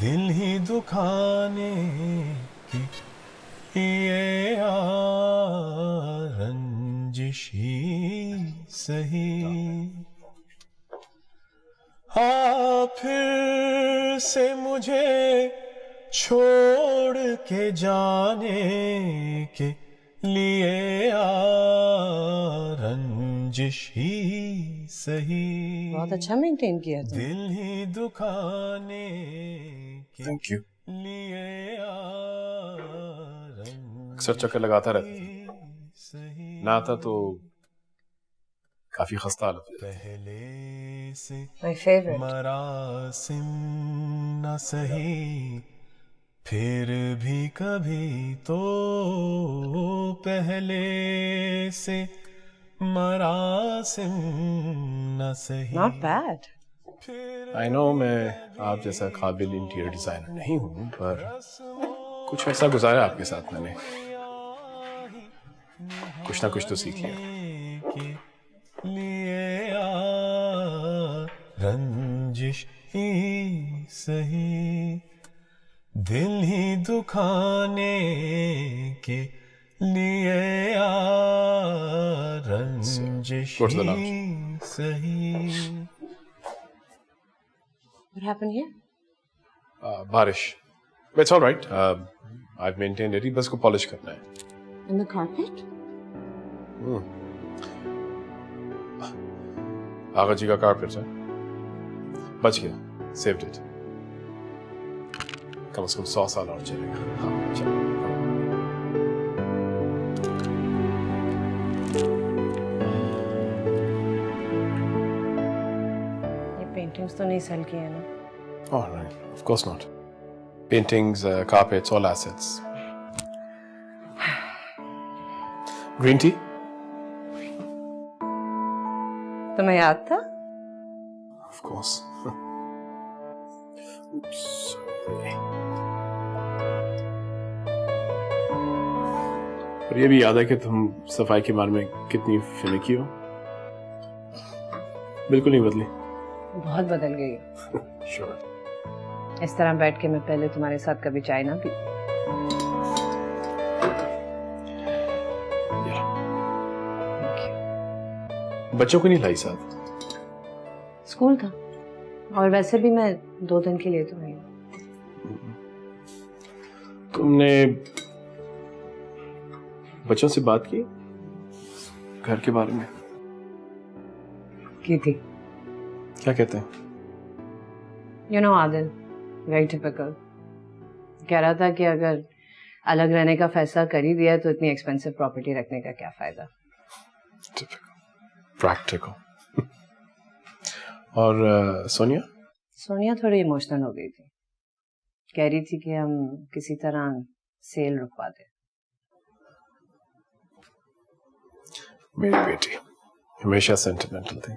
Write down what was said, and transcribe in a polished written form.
دل ہی دکھانے کی یہ رنجش ہی سہی پھر سے مجھے چھوڑ کے جانے کے لیے رنجش ہی سہی بہت اچھا مینٹین کیا تم. دل ہی دکھانے کے تھینک یو. لیے اکثر چکر لگاتا رہتا تھا, نہ آتا تو کافی خستہ حالت ہو جاتی. پہلے سے My favorite. مراسم نہ سہی پھر بھی کبھی تو پہلے سے مراسم نہ سہی. Not bad. آئی نو میں آپ جیسا قابل انٹیریئر ڈیزائنر نہیں ہوں, پر کچھ ایسا گزارا آپ کے ساتھ میں نے, کچھ نہ کچھ تو سیکھ لیا. لیے رنجش ہی سہی دل ہی دکھانے کے لیے رنجش What's the ہی سہی. What happened here? بارش. It's all right. I've maintained it. بس کو پالش کرنا ہے. In the carpet? آغا جی کا کارپیٹ ہے, بچ گیا, سیوڈ اٹ. کم از کم 100 سال اور چلے گا. ہاں چلو. یہ پینٹنگز تو نہیں سیل کی ہیں نا؟ All right. Of course not. Paintings, carpets, all assets. Green tea? تمہیں یاد تھا؟ Of course. Oops. اور یہ بھی یاد ہے کہ تم صفائی کے بارے میں کتنی فنکی ہو. بالکل نہیں بدلی. بہت بدل گئی. Sure. اس طرح بیٹھ کے میں پہلے تمہارے ساتھ کبھی چائے نہ پی. بچوں کو نہیں لائی ساتھ؟ اسکول تھا, اور ویسے بھی میں 2 دن کے لیے تو آئی ہوں. تم نے بچوں سے بات کی گھر کے بارے میں؟ کی تھی. کیا کہتے ہیں؟ You know Adil, very typical. کہہ رہا تھا کہ اگر الگ رہنے کا فیصلہ کر ہی دیا تو اتنی ایکسپینسو پراپرٹی رکھنے کا کیا فائدہ. پریکٹیکل. اور سونیا تھوڑی ایموشنل ہو گئی تھی, کہہ رہی تھی کہ ہم کسی طرح سیل رکوا دیں. میری بیٹی ہمیشہ سینٹیمنٹل تھی.